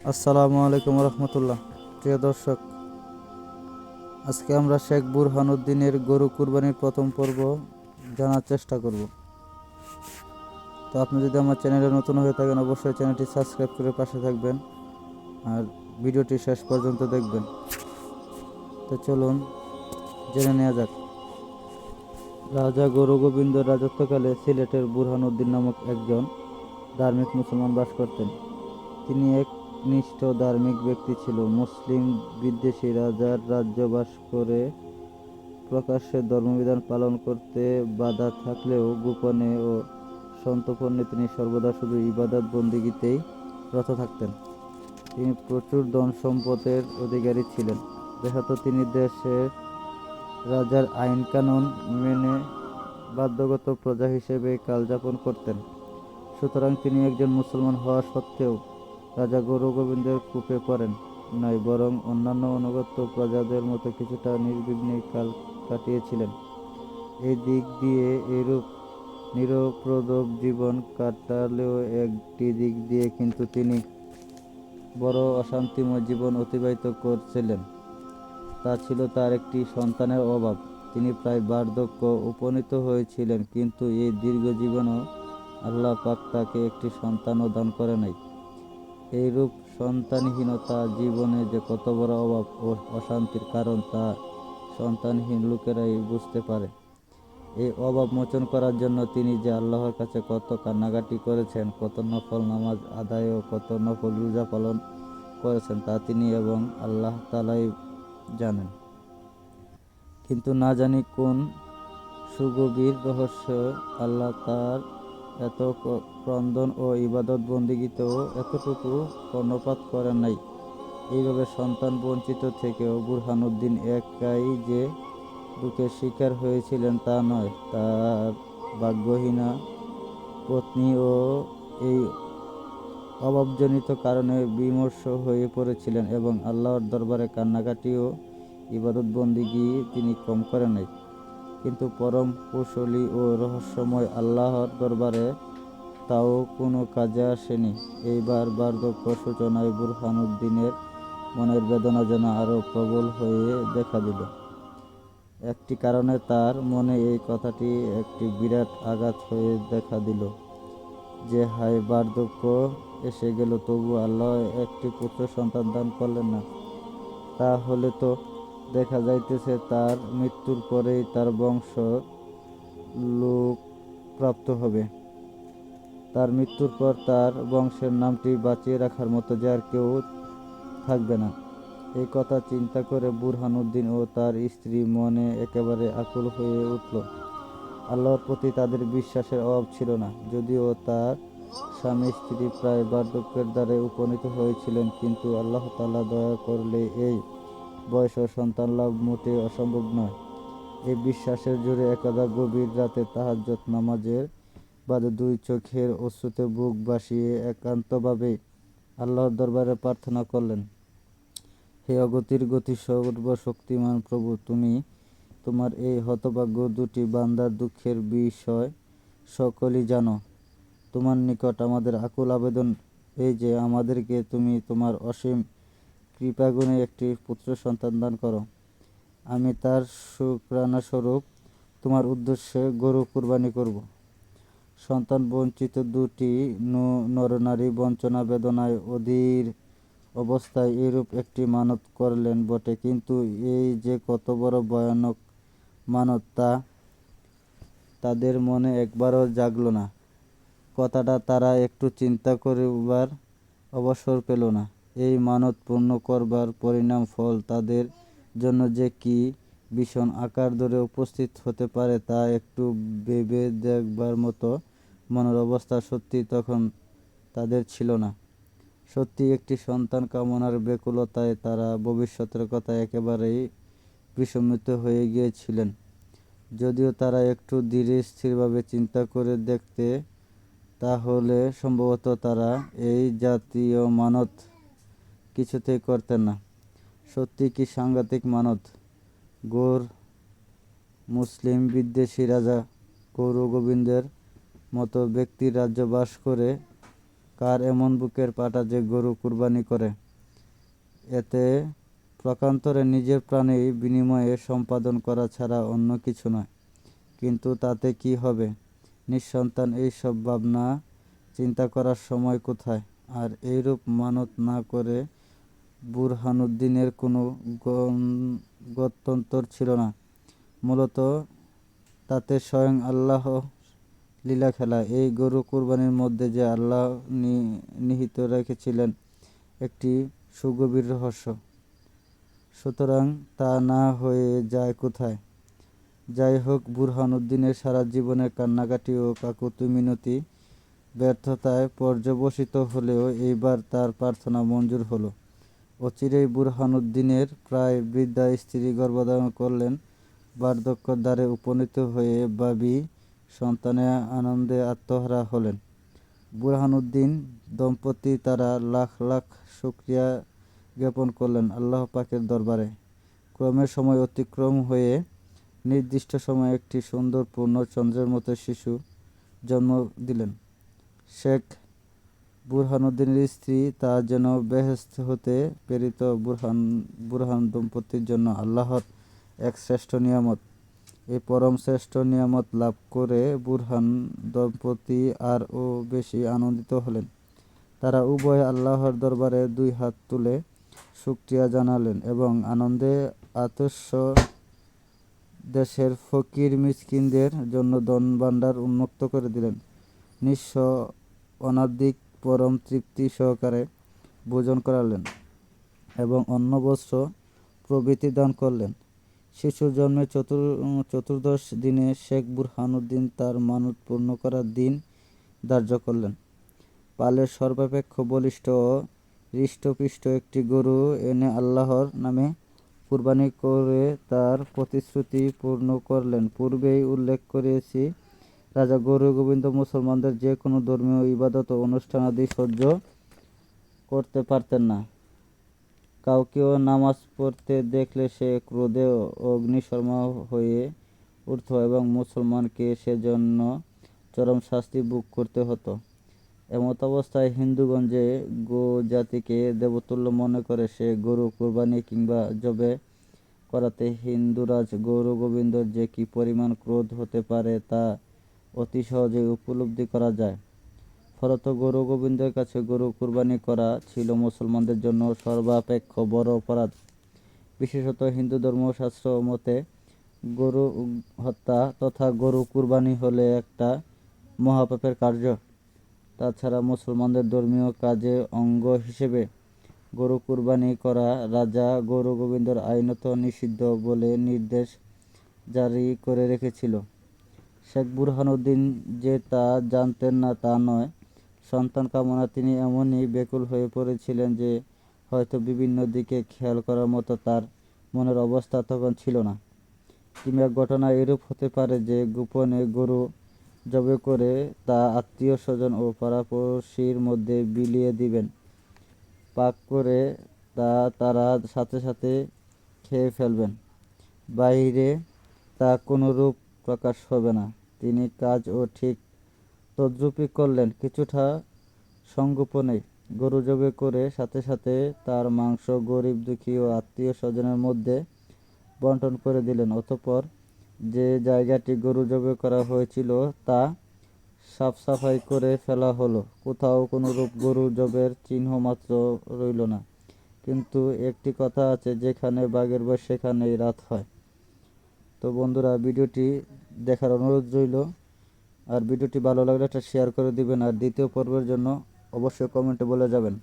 আসসালামু আলাইকুম রহমতুল্লাহ। প্রিয় দর্শক, আজকে আমরা শেখ বুরহানুদ্দিনের গরু কুরবানির প্রথম পর্ব জানার চেষ্টা করব। তো আপনি যদি আমার চ্যানেলে নতুন হয়ে থাকেন, অবশ্যই চ্যানেলটি সাবস্ক্রাইব করে পাশে থাকবেন আর ভিডিওটি শেষ পর্যন্ত দেখবেন। তো চলুন জেনে নেওয়া যাক। রাজা গরু গোবিন্দ রাজত্বকালে সিলেটের বুরহানুদ্দিন নামক একজন ধার্মিক মুসলমান বাস করতেন। তিনি এক নিষ্ঠ ধার্মিক ব্যক্তি ছিল। মুসলিম বিদ্বেষী রাজার রাজ্য বাস করে প্রকাশ্যে ধর্মবিধান পালন করতে বাধা থাকলেও গোপনে ও সন্তর্পণে তিনি সর্বদা শুধু ইবাদত বন্দেগীতেই রত থাকতেন। তিনি প্রচুর ধন সম্পদের অধিকারী ছিলেন, যেহেতু তিনি দেশের রাজার আইন কানুন মেনে বাধ্যগত প্রজা হিসেবে কালযাপন করতেন। সুতরাং তিনি একজন মুসলমান হওয়া সত্ত্বেও রাজা গৌর গোবিন্দের কূপে পড়েন নাই, বরং অন্যান্য অনুগত প্রজাদের মতো কিছুটা নির্বিঘ্নে কাল কাটিয়েছিলেন। এই দিক দিয়ে এইরূপ নিরপদ্রব জীবন কাটালেও একটি দিক দিয়ে কিন্তু তিনি বড় অশান্তিময় জীবন অতিবাহিত করছিলেন। তা ছিল তার একটি সন্তানের অভাব। তিনি প্রায় বার্ধক্য উপনীত হয়েছিলেন, কিন্তু এই দীর্ঘ জীবনও আল্লাহ পাক তাকে একটি সন্তানও দান করে নাই। এইরূপ সন্তানহীনতা জীবনে যে কত বড় অভাব ও অশান্তির কারণ তা সন্তানহীন লোকেরাই বুঝতে পারে। এই অভাব মোচন করার জন্য তিনি যে আল্লাহর কাছে কত কান্নাকাটি করেছেন, কত নফল নামাজ আদায় ও কত নফল রোজা পালন করেছেন, তা তিনি এবং আল্লাহ তাআলাই জানেন। কিন্তু না জানি কোন সুগভীর রহস্য আল্লাহ তার এত ক্রন্দন ও ইবাদত বন্দেগীতেও এতটুকু কর্ণপাত করেন নাই। এইভাবে সন্তান বঞ্চিত থেকেও বুরহানুদ্দিন একাই যে দুঃখের শিকার হয়েছিলেন তা নয়, তার ভাগ্যহীনা পত্নীও এই অভাবজনিত কারণে বিমর্ষ হয়ে পড়েছিলেন এবং আল্লাহর দরবারে কান্নাকাটি ও ইবাদত বন্দেগী তিনি কম করেন নাই। কিন্তু পরম কুশলী ও রহস্যময় আল্লাহর দরবারে তাও কোনো কাজে আসেনি। এইবার বার্ধক্য সূচনায় বুরহানুদ্দিনের মনের বেদনা যেন আরও প্রবল হয়ে দেখা দিল। একটি কারণে তার মনে এই কথাটি একটি বিরাট আঘাত হয়ে দেখা দিল যে, হায়, বার্ধক্য এসে গেল, তবু আল্লাহ একটি পুত্র সন্তান দান করলেন না। তাহলে তো দেখা যাইতেছে তার মৃত্যুর পরেই তার বংশ লোক প্রাপ্ত হবে। তার মৃত্যুর পর তার বংশের নামটি বাঁচিয়ে রাখার মতো যে আর কেউ থাকবে না। এই কথা চিন্তা করে বুরহানুদ্দিন ও তার স্ত্রী মনে একেবারে আকুল হয়ে উঠল। আল্লাহর প্রতি তাদের বিশ্বাসের অভাব ছিল না। যদিও তার স্বামী স্ত্রী প্রায় বার্ধক্যের দ্বারে উপনীত হয়েছিলেন, কিন্তু আল্লাহ তাআলা দয়া করলে এই বয়সেও সন্তান লাভ মোটেই অসম্ভব নয়। এই বিশ্বাসের জোরে একদা গভীর রাতে তাহাজ্জুদ নামাজের বাদে দুই চোখের অশ্রুতে বুক ভাসিয়ে একান্তভাবে আল্লাহর দরবারে প্রার্থনা করলেন, হে অগতির গতি সর্বশক্তিমান প্রভু, তুমি তোমার এই হতভাগ্য দুটি বান্দার দুঃখের বিষয় সকলই জানো। তোমার নিকট আমাদের আকুল আবেদন এই যে, আমাদেরকে তুমি তোমার অসীম কৃপাগুণে একটি পুত্র সন্তান দান করো। আমি তার শুকরানা স্বরূপ তোমার উদ্দেশ্যে গরু কুরবানি করব। সন্তান বঞ্চিত দুটি নরনারী বঞ্চনা বেদনায় অধীর অবস্থায় এরূপ একটি মানত করলেন বটে, কিন্তু এই যে কত বড় ভয়ানক মানত তা তাদের মনে একবারও জাগল না। কথাটা তারা একটু চিন্তা করবার অবসর পেল না। এই মানত পূর্ণ করবার পরিণাম ফল তাদের জন্য যে কি ভীষণ আকার ধরে উপস্থিত হতে পারে তা একটু ভেবে দেখবার মতো মনের অবস্থা সত্যি তখন তাদের ছিল না। সত্যি একটি সন্তান কামনার ব্যাকুলতায় তারা ভবিষ্যতের কথা একেবারেই বিস্মৃত হয়ে গিয়েছিলেন। যদিও তারা একটু ধীরে স্থিরভাবে চিন্তা করে দেখতে, তাহলে সম্ভবত তারা এই জাতীয় মানত কিছুতেই করতেন না। সত্যি কি সাংঘাতিক মানত! ঘোর মুসলিম বিদ্বেষী রাজা গৌর গোবিন্দের মতো ব্যক্তির রাজ্য বাস করে কার এমন বুকের পাটা যে গরু কুরবানি করে, এতে প্রকান্তরে নিজের প্রাণী বিনিময়ে সম্পাদন করা ছাড়া অন্য কিছু নয়। কিন্তু তাতে কি হবে? নিঃসন্তান এইসব ভাবনা চিন্তা করার সময় কোথায়? আর এইরূপ মানত না করে বুরহানুদ্দিনের কোনো গত্যন্তর ছিল না। মূলত তাতে স্বয়ং আল্লাহ লীলা খেলা। এই গরু কুরবানির মধ্যে যে আল্লাহ নিহিত রেখেছিলেন একটি সুগভীর রহস্য, সুতরাং তা না হয়ে যায় কোথায়? যাই হোক, বুরহানুদ্দিনের সারা জীবনের কান্নাকাটি ও কাকুতি মিনতি ব্যর্থতায় পর্যবসিত হলেও এইবার তার প্রার্থনা মঞ্জুর হলো। অচিরেই বুরহানুদ্দিনের প্রায় বৃদ্ধা স্ত্রী গর্ভধারণ করলেন। বার্ধক্যের দ্বারে উপনীত হয়ে বাবি সন্তানের আনন্দে আত্মহারা হলেন। বুরহানুদ্দিন দম্পতি তারা লাখ লাখ শুকরিয়া জ্ঞাপন করলেন আল্লাহ পাকের দরবারে। ক্রমে সময় অতিক্রম হয়ে নির্দিষ্ট সময়ে একটি সুন্দর পূর্ণচন্দ্রের মতো শিশু জন্ম দিলেন। শেখ বুরহানুদ্দিনের স্ত্রী তা যেন বেহেশত হতে প্রেরিত বুরহান দম্পতির জন্য আল্লাহর এক শ্রেষ্ঠ নিয়ামত। এই পরম শ্রেষ্ঠ নিয়ামত লাভ করে বুরহান দম্পতি আরও বেশি আনন্দিত হলেন। তারা উভয় আল্লাহর দরবারে দুই হাত তুলে শুকরিয়া জানালেন এবং আনন্দে আতস্য দেশের ফকির মিসকিনদের জন্য ধন ভাণ্ডার উন্মুক্ত করে দিলেন। নিঃস্ব অনাদিক পরম তৃপ্তি সহকারে ভোজন করালেন এবং অন্ন বস্ত্র প্রভৃতি দান করলেন। শিশুর জন্মের চতুর্দশ দিনে শেখ বুরহানুদ্দিন তার মানত পূর্ণ করার দিন ধার্য করলেন। পালের সর্বাপেক্ষ বলিষ্ঠ ও হৃষ্টপুষ্ট একটি গরু এনে আল্লাহর নামে কুরবানি করে তার প্রতিশ্রুতি পূর্ণ করলেন। পূর্বেই উল্লেখ করেছি, রাজা গৌর গোবিন্দ মুসলমানদের যে কোনো ধর্মীয় ইবাদত ও অনুষ্ঠানাদি সহ্য করতে পারতেন না। কাউকেও নামাজ পড়তে দেখলে সে ক্রোধে অগ্নিশর্মা হয়ে উঠত এবং মুসলমানকে সেজন্য চরম শাস্তি ভোগ করতে হতো। এমতাবস্থায় হিন্দুগণ যে গো জাতিকে দেবতুল্য মনে করে, সে গরু কুরবানি কিংবা জবে করাতে হিন্দুরাজ গৌর গোবিন্দর যে কি পরিমাণ ক্রোধ হতে পারে তা অতি সহজেই উপলব্ধি করা যায়। ফলত গৌর গোবিন্দের কাছে গরু কুরবানি করা ছিল মুসলমানদের জন্য সর্বাপেক্ষ বড় অপরাধ। বিশেষত হিন্দু ধর্মশাস্ত্র মতে গরু হত্যা তথা গরু কুরবানি হলে একটা মহাপাপের কার্য। তাছাড়া মুসলমানদের ধর্মীয় কাজে অঙ্গ হিসেবে গরু কুরবানি করা রাজা গৌর গোবিন্দর আইনত নিষিদ্ধ বলে নির্দেশ জারি করে রেখেছিল। শেখ বুরহানুদ্দিন যে তা জানতেন না তা নয়, সন্তান কামনা তিনি এমনই ব্যাকুল হয়ে পড়েছিলেন যে হয়তো বিভিন্ন দিকে খেয়াল করার মতো তার মনের অবস্থা তখন ছিল না। কিংবা ঘটনা এরূপ হতে পারে যে গোপনে গরু জবে করে তা আত্মীয় স্বজন ও পাড়াপড়শির মধ্যে বিলিয়ে দিবেন। পাক করে তা তারা সাথে সাথে খেয়ে ফেলবেন। বাইরে তা কোনরূপ প্রকাশ হবে না। তিনি কাজও ঠিক তদ্রূপই করলেন। কিছুটা সংগোপনে গরু জবে করে সাথে সাথে তার মাংস গরিব দুঃখী ও আত্মীয় স্বজনের মধ্যে বন্টন করে দিলেন। অতঃপর যে জায়গাটি গরু জবে করা হয়েছিল তা সাফসাফাই করে ফেলা হলো। কোথাও কোনরূপ গরু জবের চিহ্ন মাত্র রইল না। কিন্তু একটি কথা আছে, যেখানে বাঘের ভয় সেখানেই রাত হয়। তো বন্ধুরা, ভিডিওটি দেখার অনুরোধ রইল। আর ভিডিওটি ভালো লাগলে একটা শেয়ার করে দিবেন। আর দ্বিতীয় পর্বের জন্য অবশ্যই কমেন্টে বলে যাবেন।